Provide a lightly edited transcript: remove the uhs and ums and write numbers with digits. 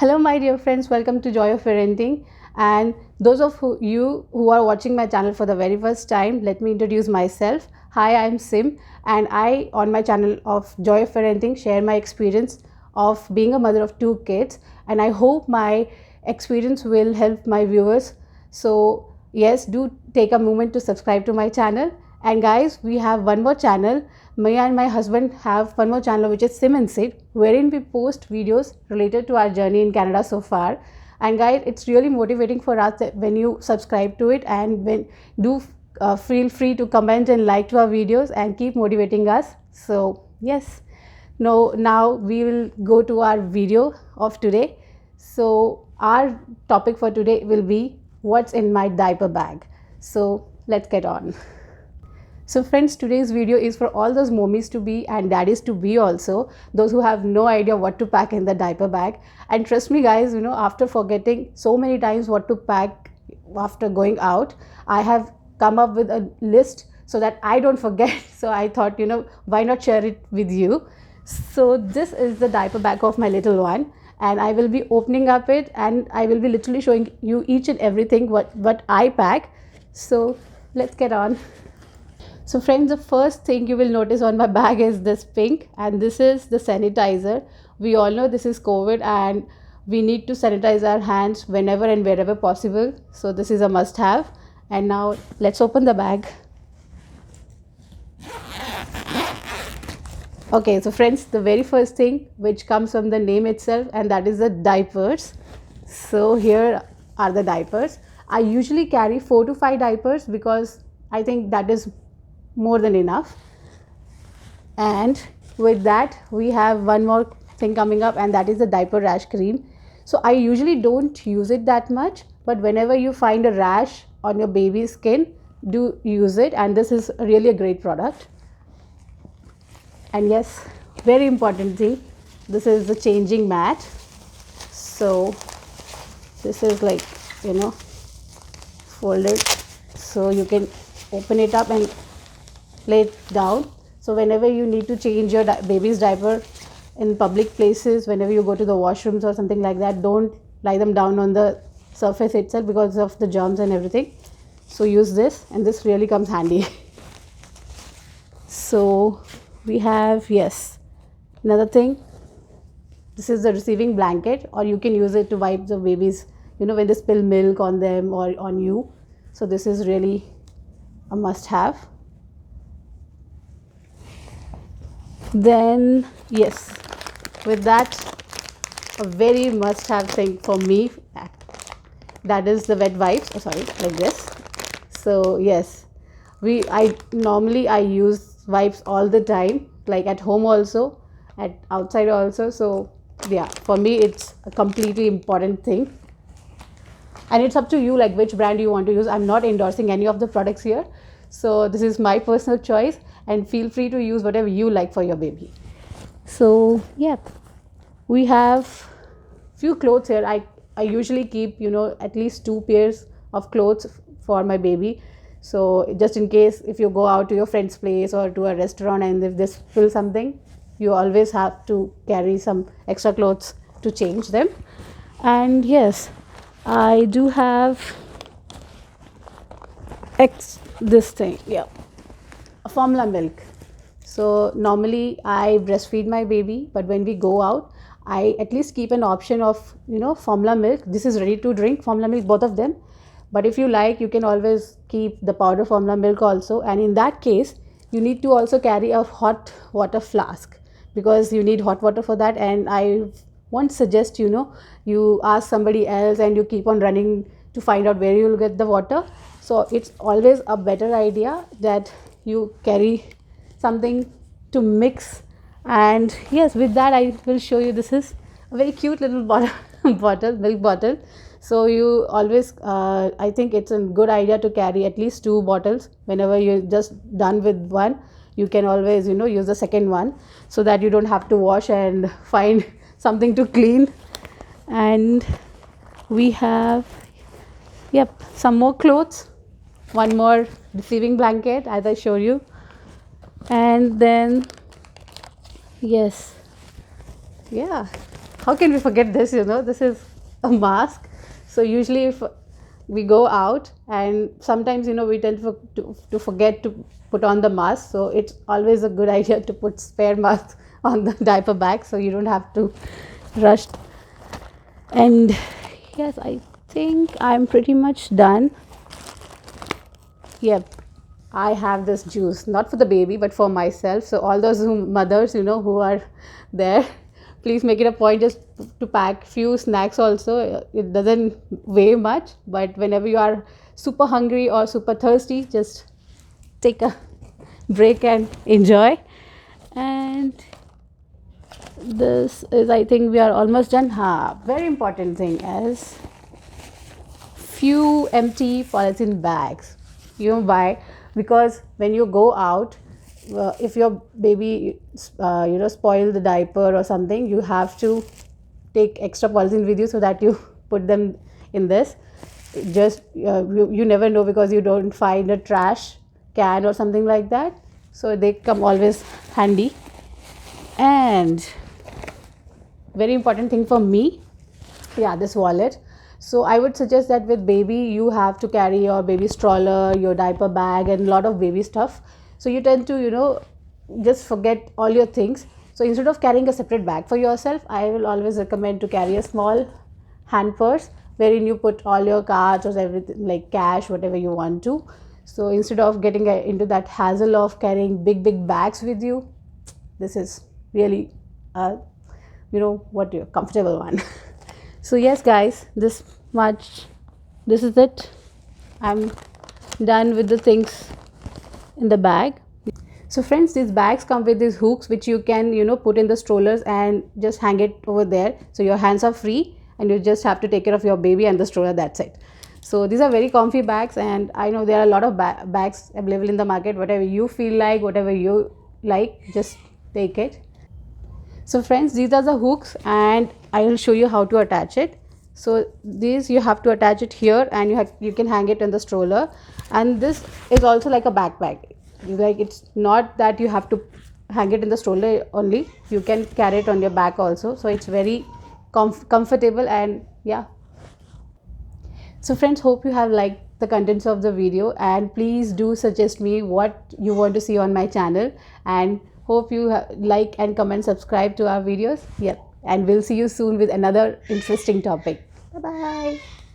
Hello, my dear friends. Welcome to Joy of Parenting. And those of you who are watching my channel for the very first time, let me introduce myself. Hi, I'm Sim, and I, on my channel of Joy of Parenting, share my experience of being a mother of two kids. And I hope my experience will help my viewers. So, yes, do take a moment to subscribe to my channel. And guys, we have one more channel. Me and my husband have one more channel which is Sim and Sid, wherein we post videos related to our journey in Canada so far. And guys, it's really motivating for us that when you subscribe to it, and when do feel free to comment and like to our videos and keep motivating us. So yes, now we will go to our video of today. So our topic for today will be what's in my diaper bag. So let's get on. So friends, today's video is for all those mommies to be and daddies to be also, those who have no idea what to pack in the diaper bag. And trust me guys, after forgetting so many times what to pack after going out, I have come up with a list so that I don't forget. So I thought, why not share it with you. So this is the diaper bag of my little one, and I will be opening up it, and I will be literally showing you each and everything what I pack. So let's get on. So friends, the first thing you will notice on my bag is this pink, and this is the sanitizer. We all know this is COVID and we need to sanitize our hands whenever and wherever possible. So this is a must have. And now let's open the bag. Okay, so friends, the very first thing which comes from the name itself, and that is the diapers. So here are the diapers. I usually carry 4 to 5 diapers because I think that is more than enough. And with that, we have one more thing coming up, and that is the diaper rash cream. So I usually don't use it that much, but whenever you find a rash on your baby's skin, do use it, and this is really a great product. And yes, very important thing, this is the changing mat. So this is like, folded, so you can open it up and lay it down. So whenever you need to change your baby's diaper in public places, whenever you go to the washrooms or something like that, don't lie them down on the surface itself because of the germs and everything. So use this, and this really comes handy. So we have, yes, another thing, this is the receiving blanket, or you can use it to wipe the babies, when they spill milk on them or on you. So this is really a must have. Then yes, with that, a very must have thing for me, that is the wet wipes. Oh sorry, like this. So yes, I normally use wipes all the time, like at home also, at outside also. So yeah, for me it's a completely important thing, and it's up to you like which brand you want to use. I'm not endorsing any of the products here, so this is my personal choice, and feel free to use whatever you like for your baby. So yeah, we have few clothes here. I usually keep at least 2 pairs of clothes for my baby, so just in case if you go out to your friend's place or to a restaurant and if they spill something, you always have to carry some extra clothes to change them. And yes, I do have this thing, yeah, formula milk. So normally I breastfeed my baby, but when we go out, I at least keep an option of formula milk. This is ready to drink formula milk, both of them. But if you like, you can always keep the powder formula milk also. And in that case, you need to also carry a hot water flask, because you need hot water for that. And I won't suggest you ask somebody else and you keep on running to find out where you will get the water. So it's always a better idea that you carry something to mix. And yes, with that I will show you, this is a very cute little milk bottle. So you always I think it's a good idea to carry at least 2 bottles. Whenever you're just done with one, you can always use the second one, so that you don't have to wash and find something to clean. And we have, yep, some more clothes, one more receiving blanket as I showed you. And then yes, yeah, how can we forget this? This is a mask. So usually if we go out, and sometimes we tend to forget to put on the mask, so it's always a good idea to put spare mask on the diaper bag so you don't have to rush. And yes, I think I'm pretty much done. Yep, I have this juice, not for the baby but for myself. So all those mothers who are there, please make it a point just to pack few snacks also. It doesn't weigh much, but whenever you are super hungry or super thirsty, just take a break and enjoy. And this is, I think we are almost done. Very important thing is few empty polythene bags. Why? Because when you go out, if your baby spoil the diaper or something, you have to take extra polythene with you so that you put them in this. Just you never know, because you don't find a trash can or something like that, so they come always handy. And very important thing for me, yeah, this wallet. So I would suggest that with baby you have to carry your baby stroller, your diaper bag, and a lot of baby stuff. So you tend to just forget all your things. So instead of carrying a separate bag for yourself, I will always recommend to carry a small hand purse wherein you put all your cards or everything, like cash, whatever you want to. So instead of getting into that hassle of carrying big bags with you, this is really what your comfortable one. So yes guys, this is it. I'm done with the things in the bag. So friends, these bags come with these hooks which you can put in the strollers and just hang it over there, so your hands are free and you just have to take care of your baby and the stroller, that's it. So these are very comfy bags, and I know there are a lot of bags available in the market. Whatever you feel like, whatever you like, just take it. So friends, these are the hooks and I will show you how to attach it. So these you have to attach it here, and you can hang it in the stroller. And this is also like a backpack. It's not that you have to hang it in the stroller only, you can carry it on your back also. So it's very comfortable, and yeah. So friends, hope you have liked the contents of the video, and please do suggest me what you want to see on my channel, and hope you like and comment, subscribe to our videos. Yep, and we'll see you soon with another interesting topic. Bye bye.